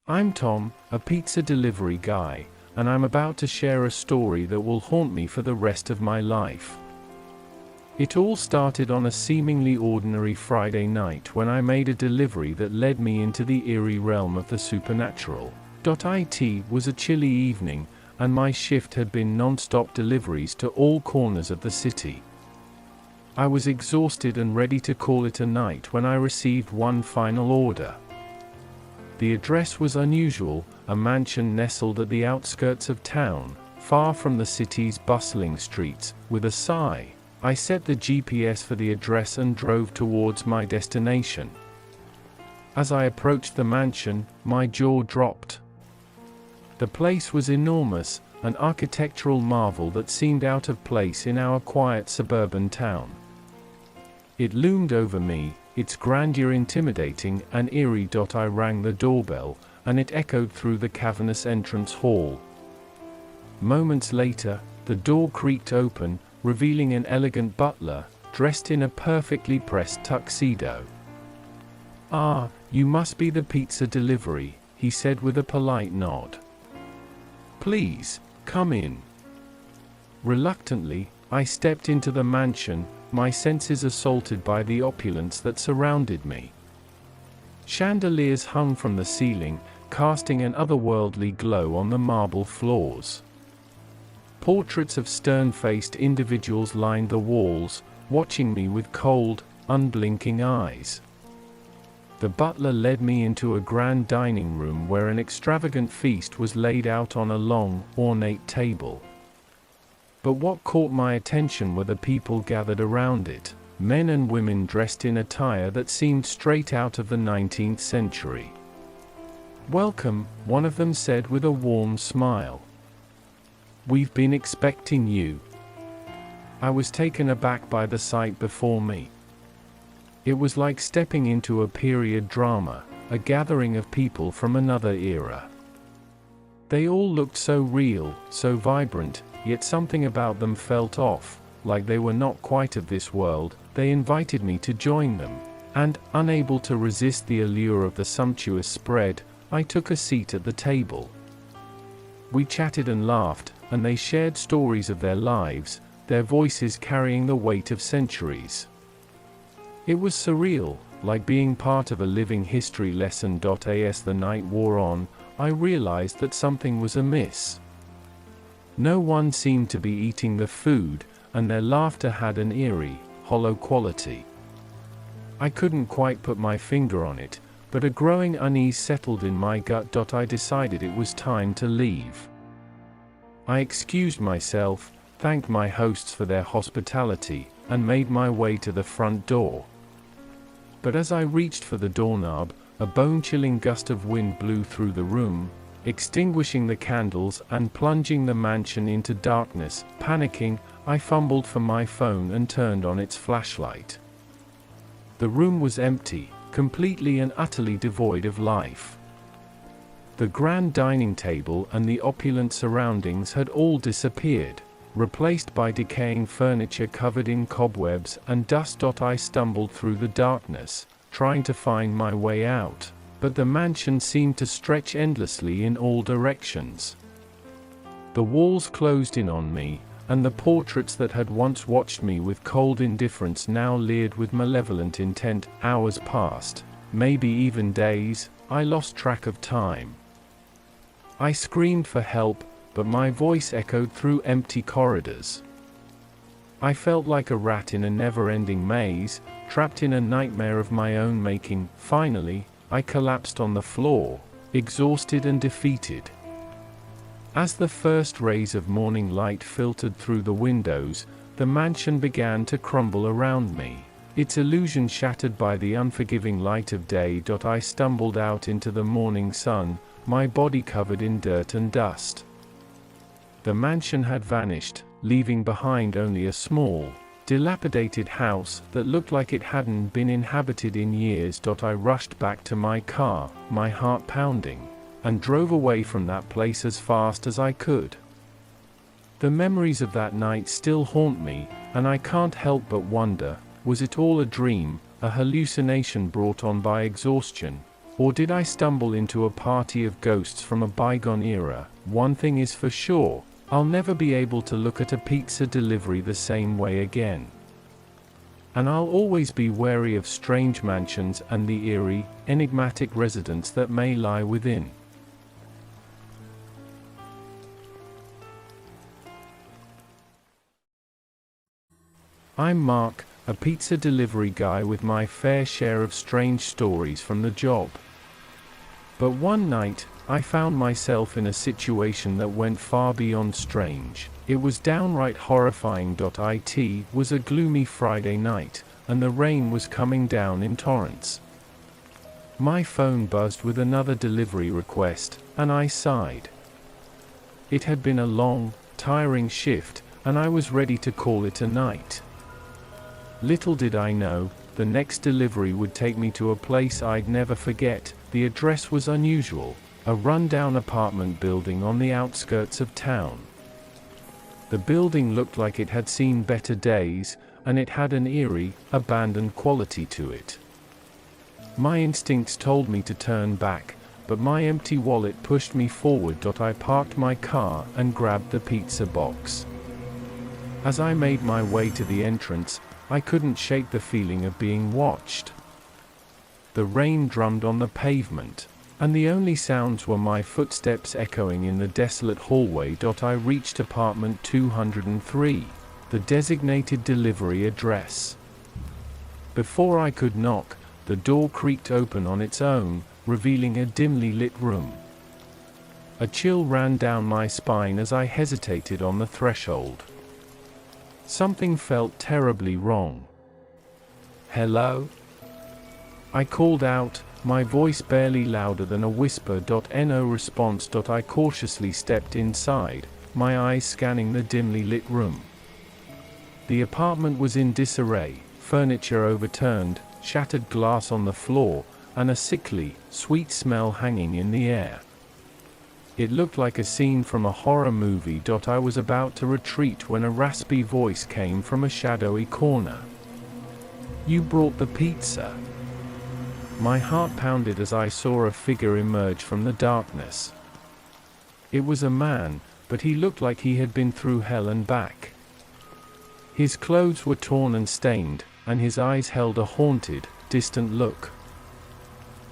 I'm Tom, a pizza delivery guy, and I'm about to share a story that will haunt me for the rest of my life. It all started on a seemingly ordinary Friday night when I made a delivery that led me into the eerie realm of the supernatural. It was a chilly evening, and my shift had been non-stop deliveries to all corners of the city. I was exhausted and ready to call it a night when I received one final order. The address was unusual, a mansion nestled at the outskirts of town, far from the city's bustling streets. With a sigh, I set the GPS for the address and drove towards my destination. As I approached the mansion, my jaw dropped. The place was enormous, an architectural marvel that seemed out of place in our quiet suburban town. It loomed over me, its grandeur intimidating and eerie. I rang the doorbell, and it echoed through the cavernous entrance hall. Moments later, the door creaked open, revealing an elegant butler, dressed in a perfectly pressed tuxedo. "Ah, you must be the pizza delivery," he said with a polite nod. "Please, come in." Reluctantly, I stepped into the mansion, my senses assaulted by the opulence that surrounded me. Chandeliers hung from the ceiling, casting an otherworldly glow on the marble floors. Portraits of stern-faced individuals lined the walls, watching me with cold, unblinking eyes. The butler led me into a grand dining room where an extravagant feast was laid out on a long, ornate table. But what caught my attention were the people gathered around it, men and women dressed in attire that seemed straight out of the 19th century. "Welcome," one of them said with a warm smile. "We've been expecting you." I was taken aback by the sight before me. It was like stepping into a period drama, a gathering of people from another era. They all looked so real, so vibrant, yet something about them felt off, like they were not quite of this world. They invited me to join them, and, unable to resist the allure of the sumptuous spread, I took a seat at the table. We chatted and laughed, and they shared stories of their lives, their voices carrying the weight of centuries. It was surreal, like being part of a living history lesson. As the night wore on, I realized that something was amiss. No one seemed to be eating the food, and their laughter had an eerie, hollow quality. I couldn't quite put my finger on it, but a growing unease settled in my gut. I decided it was time to leave. I excused myself, thanked my hosts for their hospitality, and made my way to the front door. But as I reached for the doorknob, a bone-chilling gust of wind blew through the room, extinguishing the candles and plunging the mansion into darkness. Panicking, I fumbled for my phone and turned on its flashlight. The room was empty, completely and utterly devoid of life. The grand dining table and the opulent surroundings had all disappeared, replaced by decaying furniture covered in cobwebs and dust. I stumbled through the darkness, trying to find my way out, but the mansion seemed to stretch endlessly in all directions. The walls closed in on me, and the portraits that had once watched me with cold indifference now leered with malevolent intent. Hours passed, maybe even days. I lost track of time. I screamed for help, but my voice echoed through empty corridors. I felt like a rat in a never-ending maze, trapped in a nightmare of my own making. Finally, I collapsed on the floor, exhausted and defeated. As the first rays of morning light filtered through the windows, the mansion began to crumble around me, its illusion shattered by the unforgiving light of day. I stumbled out into the morning sun, my body covered in dirt and dust. The mansion had vanished, leaving behind only a small, dilapidated house that looked like it hadn't been inhabited in years. I rushed back to my car, my heart pounding, and drove away from that place as fast as I could. The memories of that night still haunt me, and I can't help but wonder, was it all a dream, a hallucination brought on by exhaustion, Or did I stumble into a party of ghosts from a bygone era? One thing is for sure, I'll never be able to look at a pizza delivery the same way again. And I'll always be wary of strange mansions and the eerie, enigmatic residents that may lie within. I'm Mark, a pizza delivery guy with my fair share of strange stories from the job. But one night, I found myself in a situation that went far beyond strange. It was downright horrifying. It was a gloomy Friday night, and the rain was coming down in torrents. My phone buzzed with another delivery request, and I sighed. It had been a long, tiring shift, and I was ready to call it a night. Little did I know, the next delivery would take me to a place I'd never forget. The address was unusual, a rundown apartment building on the outskirts of town. The building looked like it had seen better days, and it had an eerie, abandoned quality to it. My instincts told me to turn back, but my empty wallet pushed me forward. I parked my car and grabbed the pizza box. As I made my way to the entrance, I couldn't shake the feeling of being watched. The rain drummed on the pavement, and the only sounds were my footsteps echoing in the desolate hallway. I reached apartment 203, the designated delivery address. Before I could knock, the door creaked open on its own, revealing a dimly lit room. A chill ran down my spine as I hesitated on the threshold. Something felt terribly wrong. "Hello?" I called out, my voice barely louder than a whisper. No response. I cautiously stepped inside, my eyes scanning the dimly lit room. The apartment was in disarray, furniture overturned, shattered glass on the floor, and a sickly, sweet smell hanging in the air. It looked like a scene from a horror movie. I was about to retreat when a raspy voice came from a shadowy corner. "You brought the pizza." My heart pounded as I saw a figure emerge from the darkness. It was a man, but he looked like he had been through hell and back. His clothes were torn and stained, and his eyes held a haunted, distant look.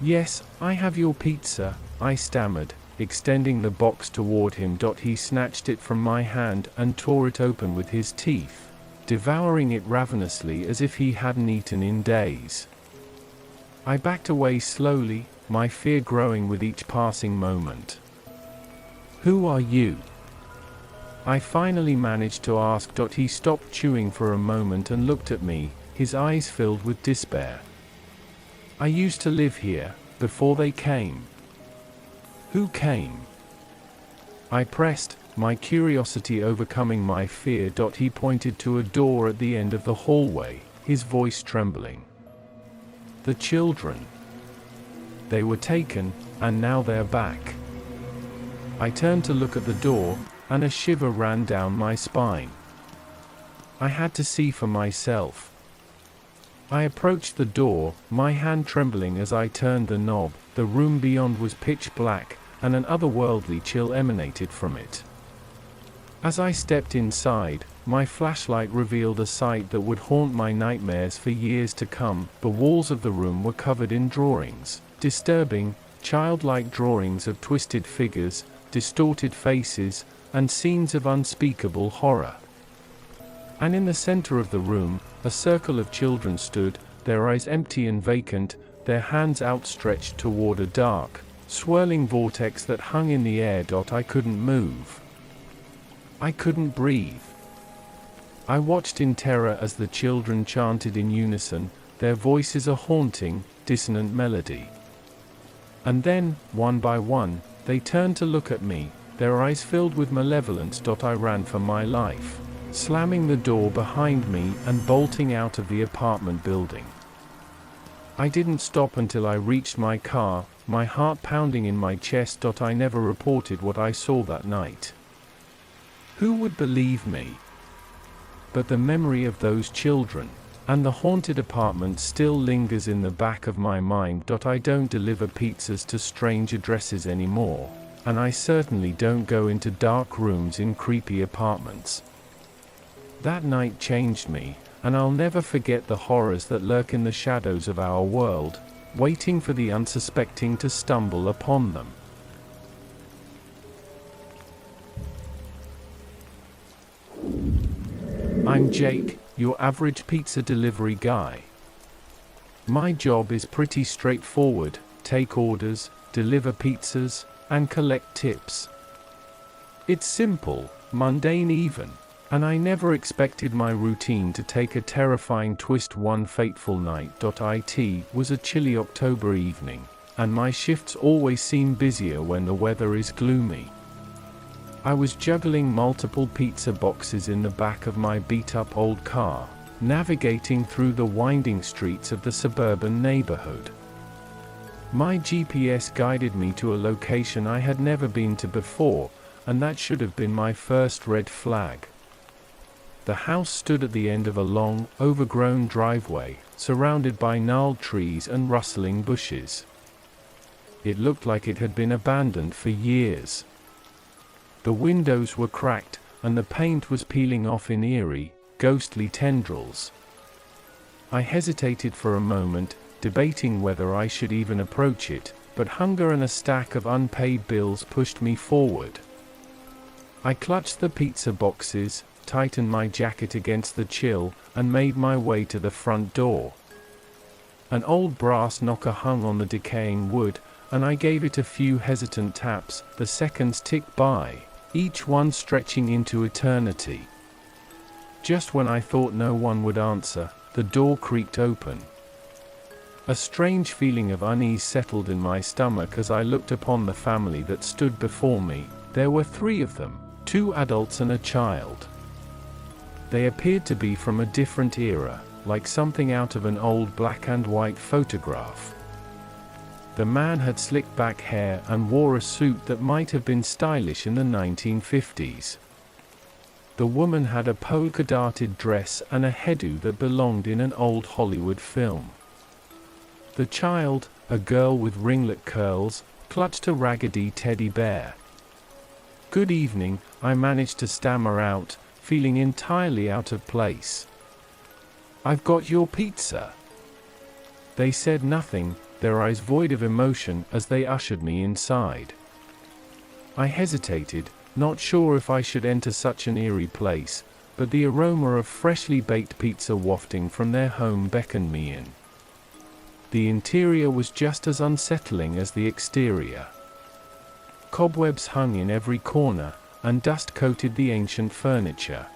"Yes, I have your pizza," I stammered, extending the box toward him. He snatched it from my hand and tore it open with his teeth, devouring it ravenously as if he hadn't eaten in days. I backed away slowly, my fear growing with each passing moment. "Who are you?" I finally managed to ask. He stopped chewing for a moment and looked at me, his eyes filled with despair. "I used to live here, before they came." "Who came?" I pressed, my curiosity overcoming my fear. He pointed to a door at the end of the hallway, his voice trembling. "The children. They were taken, and now they're back." I turned to look at the door, and a shiver ran down my spine. I had to see for myself. I approached the door, my hand trembling as I turned the knob. The room beyond was pitch black, and an otherworldly chill emanated from it. As I stepped inside, my flashlight revealed a sight that would haunt my nightmares for years to come. The walls of the room were covered in drawings, disturbing, childlike drawings of twisted figures, distorted faces, and scenes of unspeakable horror. And in the center of the room, a circle of children stood, their eyes empty and vacant, their hands outstretched toward a dark, swirling vortex that hung in the air. I couldn't move. I couldn't breathe. I watched in terror as the children chanted in unison, their voices a haunting, dissonant melody. And then, one by one, they turned to look at me, their eyes filled with malevolence. I ran for my life, slamming the door behind me and bolting out of the apartment building. I didn't stop until I reached my car, my heart pounding in my chest. I never reported what I saw that night. Who would believe me? But the memory of those children, And the haunted apartment still lingers in the back of my mind. I don't deliver pizzas to strange addresses anymore, and I certainly don't go into dark rooms in creepy apartments. That night changed me, and I'll never forget the horrors that lurk in the shadows of our world, waiting for the unsuspecting to stumble upon them. I'm Jake, your average pizza delivery guy. My job is pretty straightforward: take orders, deliver pizzas, and collect tips. It's simple, mundane even, and I never expected my routine to take a terrifying twist one fateful night. It was a chilly October evening, and my shifts always seem busier when the weather is gloomy. I was juggling multiple pizza boxes in the back of my beat-up old car, navigating through the winding streets of the suburban neighborhood. My GPS guided me to a location I had never been to before, and that should have been my first red flag. The house stood at the end of a long, overgrown driveway, surrounded by gnarled trees and rustling bushes. It looked like it had been abandoned for years. The windows were cracked, and the paint was peeling off in eerie, ghostly tendrils. I hesitated for a moment, debating whether I should even approach it, but hunger and a stack of unpaid bills pushed me forward. I clutched the pizza boxes, tightened my jacket against the chill, and made my way to the front door. An old brass knocker hung on the decaying wood, and I gave it a few hesitant taps. The seconds ticked by, each one stretching into eternity. Just when I thought no one would answer, the door creaked open. A strange feeling of unease settled in my stomach as I looked upon the family that stood before me. There were 3 of them, 2 adults and a child. They appeared to be from a different era, like something out of an old black and white photograph. The man had slicked back hair and wore a suit that might have been stylish in the 1950s. The woman had a polka-dotted dress and a hairdo that belonged in an old Hollywood film. The child, a girl with ringlet curls, clutched a raggedy teddy bear. "Good evening," I managed to stammer out, feeling entirely out of place. "I've got your pizza." They said nothing, their eyes void of emotion, as they ushered me inside. I hesitated, not sure if I should enter such an eerie place, but the aroma of freshly baked pizza wafting from their home beckoned me in. The interior was just as unsettling as the exterior. Cobwebs hung in every corner, and dust coated the ancient furniture.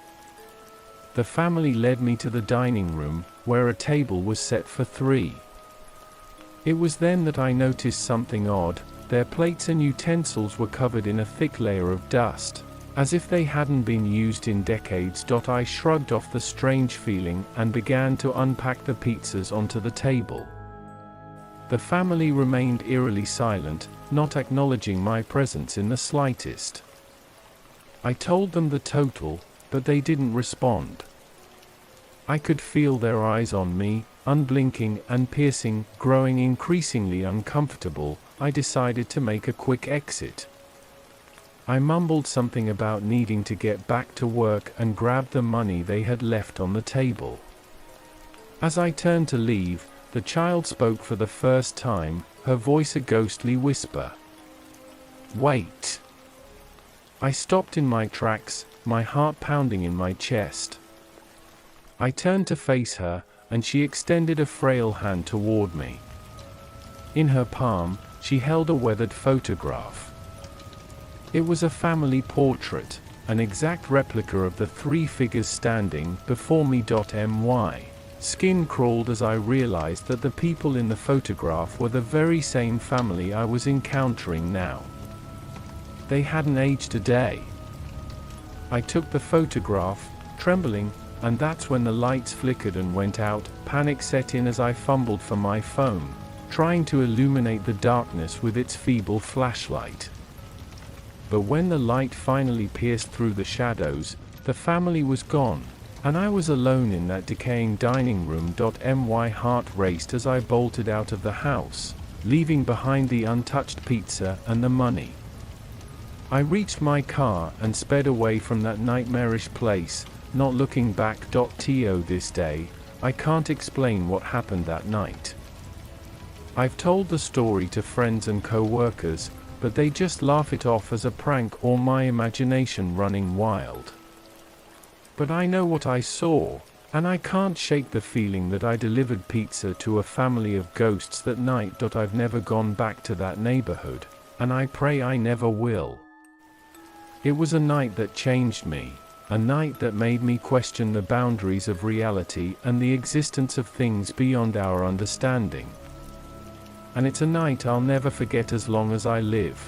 The family led me to the dining room, where a table was set for 3. It was then that I noticed something odd. Their plates and utensils were covered in a thick layer of dust, as if they hadn't been used in decades. I shrugged off the strange feeling and began to unpack the pizzas onto the table. The family remained eerily silent, not acknowledging my presence in the slightest. I told them the total, but they didn't respond. I could feel their eyes on me, unblinking and piercing. Growing increasingly uncomfortable, I decided to make a quick exit. I mumbled something about needing to get back to work and grabbed the money they had left on the table. As I turned to leave, the child spoke for the first time, her voice a ghostly whisper. "Wait." I stopped in my tracks, my heart pounding in my chest. I turned to face her, and she extended a frail hand toward me. In her palm, she held a weathered photograph. It was a family portrait, an exact replica of the 3 figures standing before me. My skin crawled as I realized that the people in the photograph were the very same family I was encountering now. They hadn't aged a day. I took the photograph, trembling, and that's when the lights flickered and went out. Panic set in as I fumbled for my phone, trying to illuminate the darkness with its feeble flashlight. But when the light finally pierced through the shadows, the family was gone, And I was alone in that decaying dining room. My heart raced as I bolted out of the house, leaving behind the untouched pizza and the money. I reached my car and sped away from that nightmarish place, not looking back. To this day, I can't explain what happened that night. I've told the story to friends and co-workers, but they just laugh it off as a prank or my imagination running wild. But I know what I saw, and I can't shake the feeling that I delivered pizza to a family of ghosts that night. I've never gone back to that neighborhood, and I pray I never will. It was a night that changed me, a night that made me question the boundaries of reality and the existence of things beyond our understanding. And it's a night I'll never forget as long as I live.